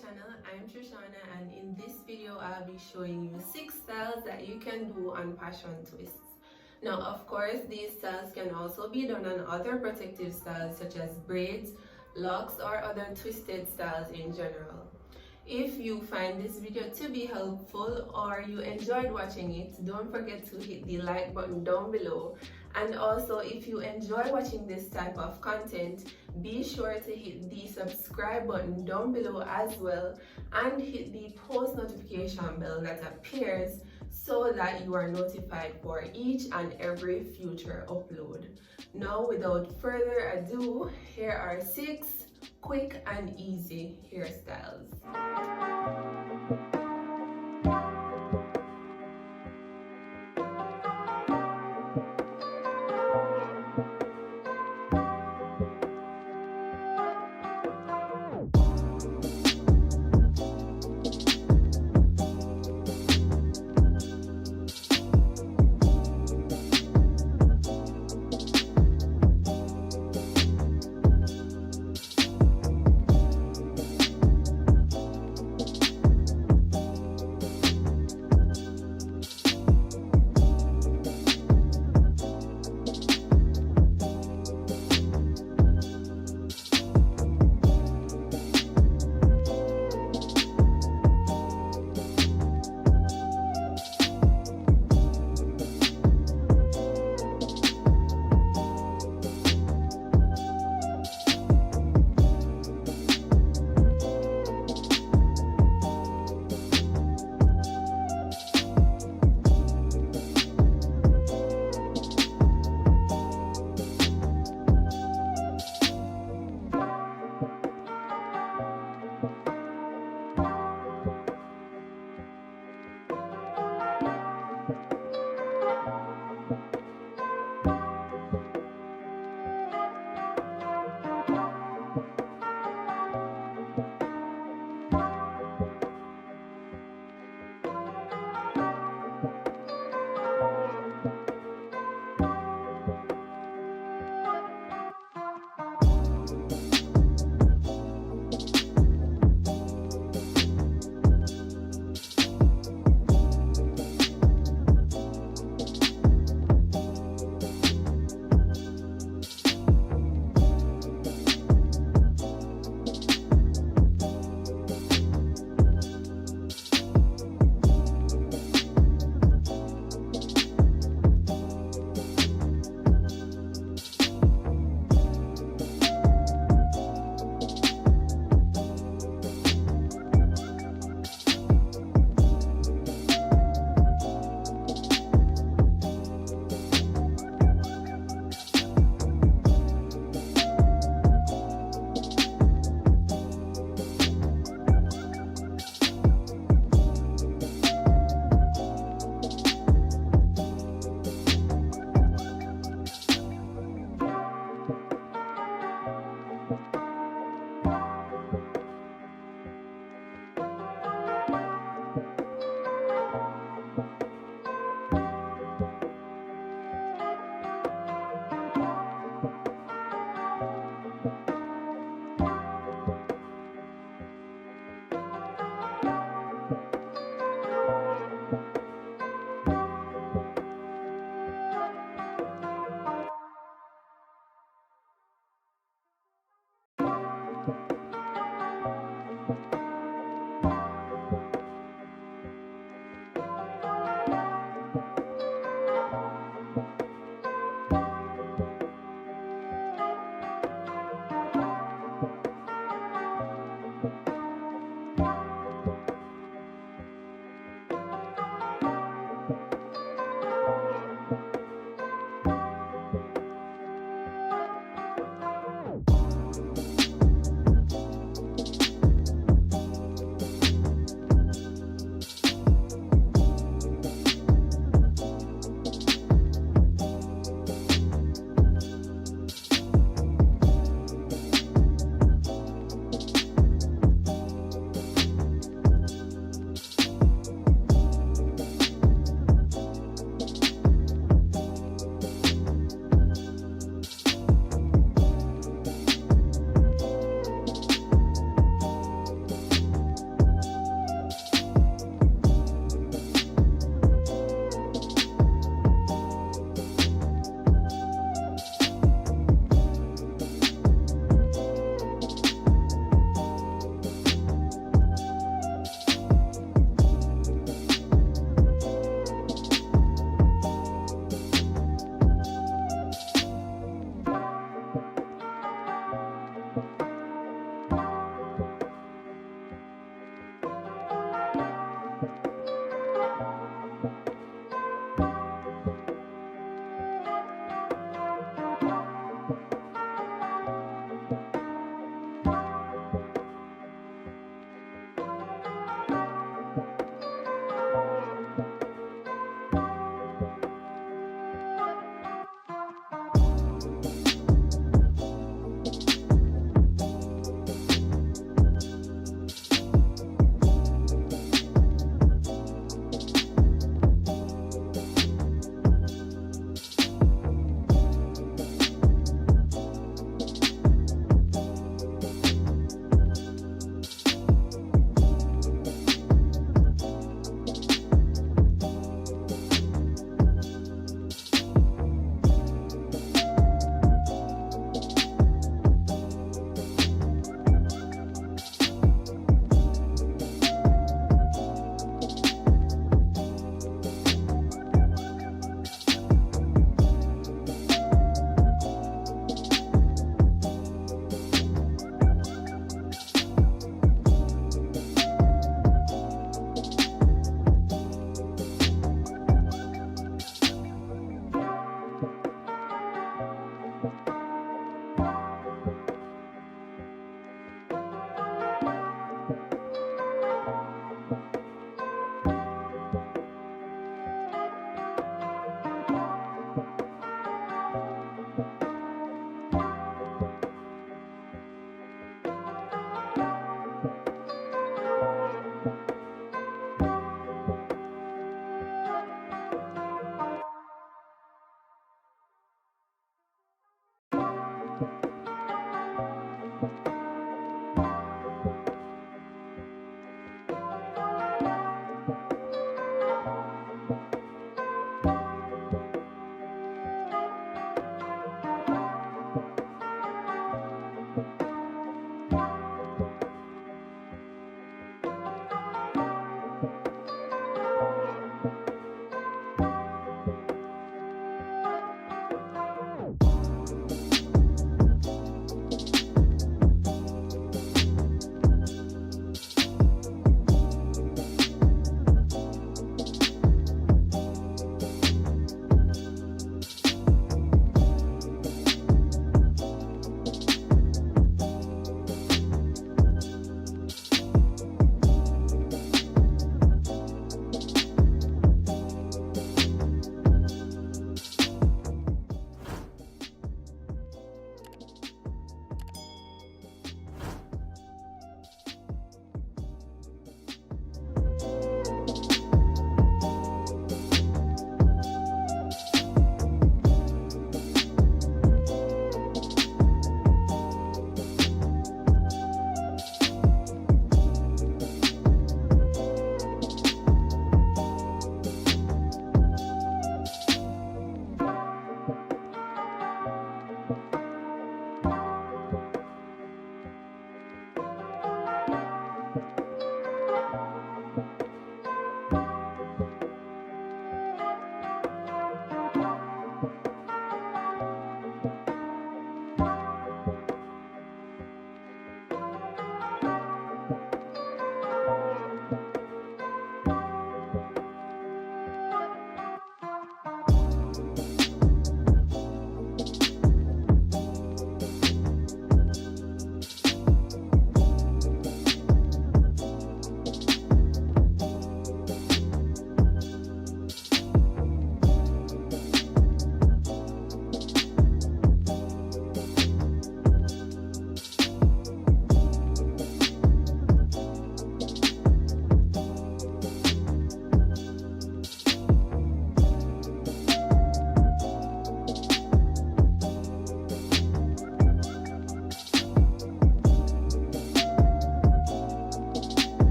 channel. I'm Trishauna, and in this video I'll be showing you 6 styles that you can do on passion twists. Now of course these styles can also be done on other protective styles such as braids, locks, or other twisted styles in general. If you find this video to be helpful or you enjoyed watching it, don't forget to hit the like button down below. And also, if you enjoy watching this type of content, be sure to hit the subscribe button down below as well, and hit the post notification bell that appears so that you are notified for each and every future upload. Now, without further ado, here are 6 quick and easy hairstyles.